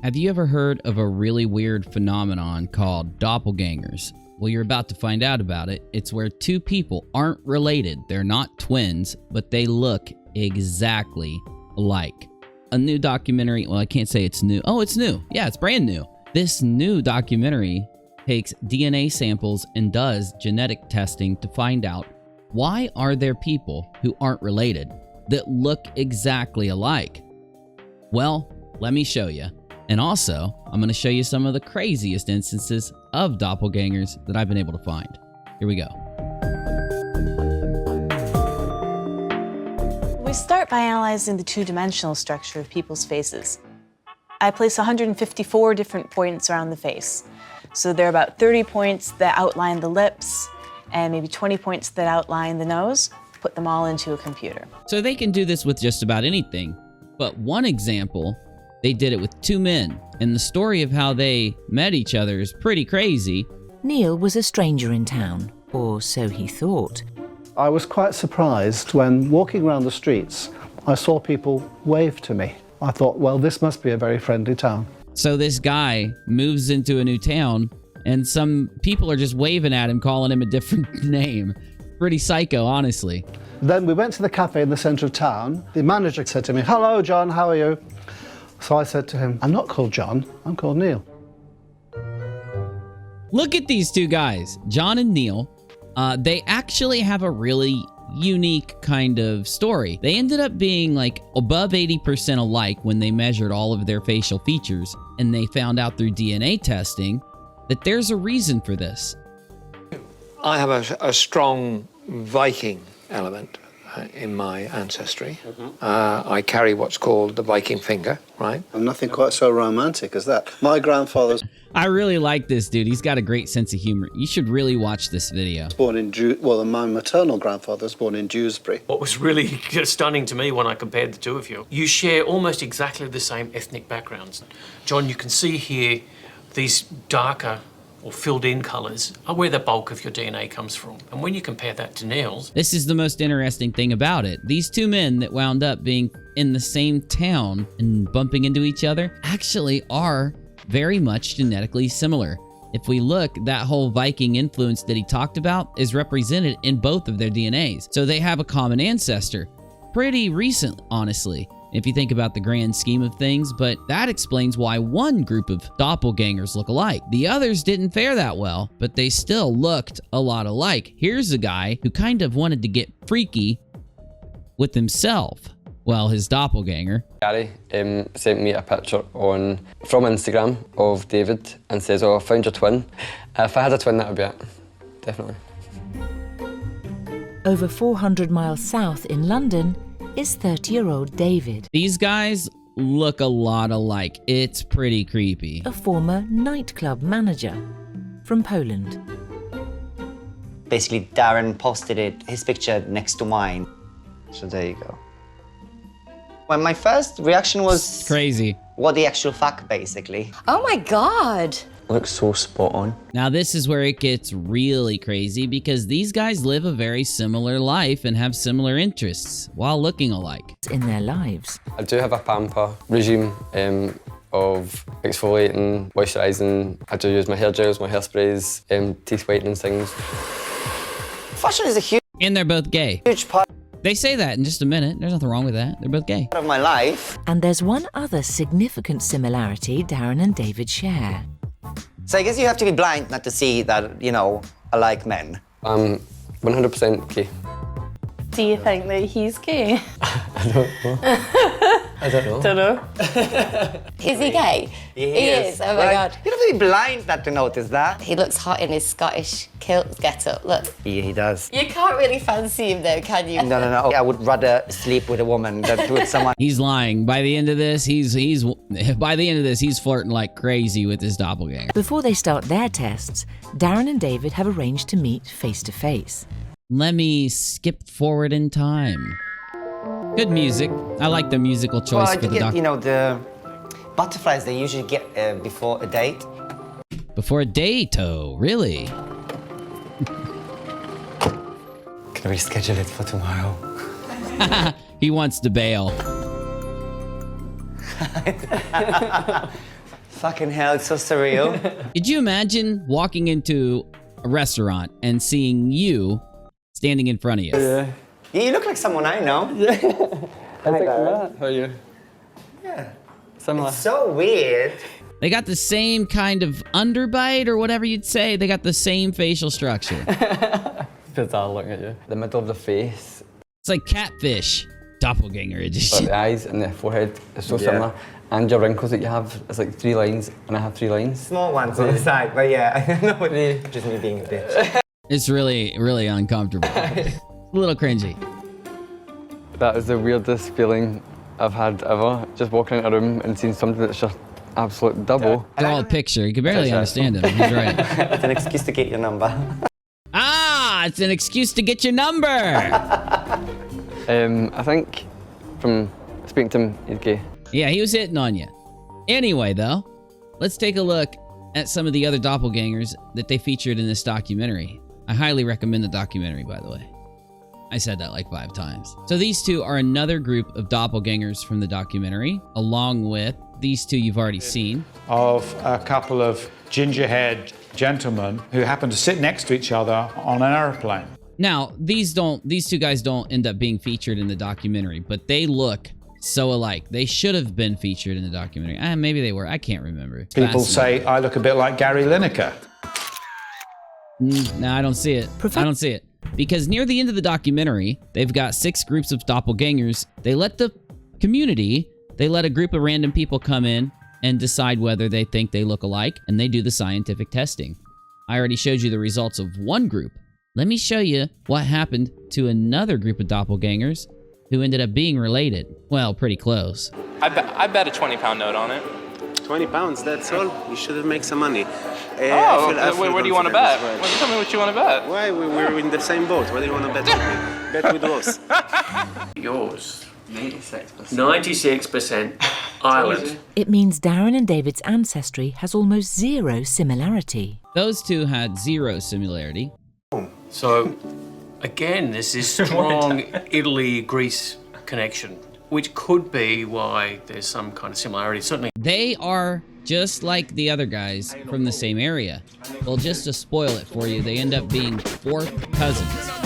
Have you ever heard of a really weird phenomenon called doppelgangers? Well, you're about to find out about it. It's where two people aren't related. They're not twins, but they look exactly alike. A new documentary, well, I can't say it's new. Oh, it's new. Yeah, it's brand new. This new documentary takes DNA samples and does genetic testing to find out why are there people who aren't related that look exactly alike. Well, let me show you. And also, I'm going to show you some of the craziest instances of doppelgangers that I've been able to find. Here we go. We start by analyzing the two-dimensional structure of people's faces. I place 154 different points around the face. So there are about 30 points that outline the lips and maybe 20 points that outline the nose. Put them all into a computer. So they can do this with just about anything. But one example, they did it with two men. And the story of how they met each other is pretty crazy. Neil was a stranger in town, or so he thought. I was quite surprised when walking around the streets, I saw people wave to me. I thought, well, this must be a very friendly town. So this guy moves into a new town and some people are just waving at him, calling him a different name. Pretty psycho, honestly. Then we went to the cafe in the center of town. The manager said to me, "Hello, John, how are you?" So I said to him, "I'm not called John, I'm called Neil." Look at these two guys, John and Neil. They actually have a really unique kind of story. They ended up being like above 80% alike when they measured all of their facial features, and they found out through DNA testing that there's a reason for this. I have a strong Viking element in my ancestry. I carry what's called the Viking finger, right? I'm nothing quite so romantic as that. My grandfather's I really like this dude. He's got a great sense of humor. You should really watch this video. born in my maternal grandfather was born in Dewsbury. What was really stunning to me when I compared the two of you, you share almost exactly the same ethnic backgrounds. John, you can see here these darker or filled-in colours are where the bulk of your DNA comes from. And when you compare that to Neil's... This is the most interesting thing about it. These two men that wound up being in the same town and bumping into each other actually are very much genetically similar. If we look, that whole Viking influence that he talked about is represented in both of their DNAs. So they have a common ancestor. Pretty recent, honestly, if you think about the grand scheme of things, but that explains why one group of doppelgangers look alike. The others didn't fare that well, but they still looked a lot alike. Here's a guy who kind of wanted to get freaky with himself. Well, his doppelganger. Gary sent me a picture from Instagram of David and says, "Oh, I found your twin." If I had a twin, that would be it. Definitely. Over 400 miles south in London is 30-year-old David. These guys look a lot alike. It's pretty creepy. A former nightclub manager from Poland. Basically, Darren posted his picture next to mine. So there you go. Well, my first reaction was... Crazy. What the actual fuck, basically. Oh my God. Looks so spot on. Now this is where it gets really crazy because these guys live a very similar life and have similar interests while looking alike. In their lives. I do have a pamper regime of exfoliating, moisturising. I do use my hair gels, my hairsprays, teeth whitening things. Fashion is a huge And they're both gay. part They say that in just a minute. There's nothing wrong with that. They're both gay. of my life. And there's one other significant similarity Darren and David share. So I guess you have to be blind not to see that, you know, I like men. I'm 100% gay. Do you think that he's gay? I don't know. I don't know. Don't know. Is he gay? He is. Oh my God. You don't have to be blind not to notice that. He looks hot in his Scottish kilt get-up. Look. Yeah, he does. You can't really fancy him though, can you? No. I would rather sleep with a woman than with someone. He's lying. By the end of this, he's flirting like crazy with his doppelganger. Before they start their tests, Darren and David have arranged to meet face to face. Let me skip forward in time. Good music. I like the musical choice for the doc. You know, the butterflies they usually get before a date. Before a date, oh, really? Can we schedule it for tomorrow? He wants to bail. fucking hell, it's so surreal. Could you imagine walking into a restaurant and seeing you standing in front of you? Yeah. You look like someone I know. I think that. How are you? Yeah. Similar. It's so weird. They got the same kind of underbite or whatever you'd say. They got the same facial structure. Bizarre looking at you. The middle of the face, It's like catfish. Doppelganger but edition. the eyes and the forehead is so similar. And your wrinkles that you have, it's like 3 lines, and I have 3 lines. Small ones on the side, but yeah, I know what it is. Just me being a bitch. It's really, really uncomfortable. A little cringy. That is the weirdest feeling I've had ever. Just walking into a room and seeing something that's just absolute double. Draw a picture. You can barely understand him. He's right. It's an excuse to get your number. Ah, it's an excuse to get your number. I think from speaking to him, he's gay. Yeah, he was hitting on you. Anyway, though, let's take a look at some of the other doppelgangers that they featured in this documentary. I highly recommend the documentary, by the way. I said that like 5 times. So these two are another group of doppelgangers from the documentary, along with these two you've already seen. Of a couple of ginger-haired gentlemen who happen to sit next to each other on an airplane. Now, these two guys don't end up being featured in the documentary, but they look so alike. They should have been featured in the documentary. Maybe they were. I can't remember. It's People fascinating. say I look a bit like Gary Lineker. No, I don't see it. I don't see it. Because near the end of the documentary, they've got 6 groups of doppelgangers. They let the community, they let a group of random people come in and decide whether they think they look alike, and they do the scientific testing. I already showed you the results of one group. Let me show you what happened to another group of doppelgangers who ended up being related. Well, pretty close. I bet a 20-pound note on it. 20 pounds, that's all. You should make some money. Where do you want to bet? Well, tell me what you want to bet. Why? We're in the same boat. What do you want to bet with me? Bet with us. Yours. 96%. 96% island. It means Darren and David's ancestry has almost 0 similarity. Those two had 0 similarity. So, again, there's this strong Italy-Greece connection, which could be why there's some kind of similarity. Certainly. They are just like the other guys from the same area. Well, just to spoil it for you, they end up being 4th cousins.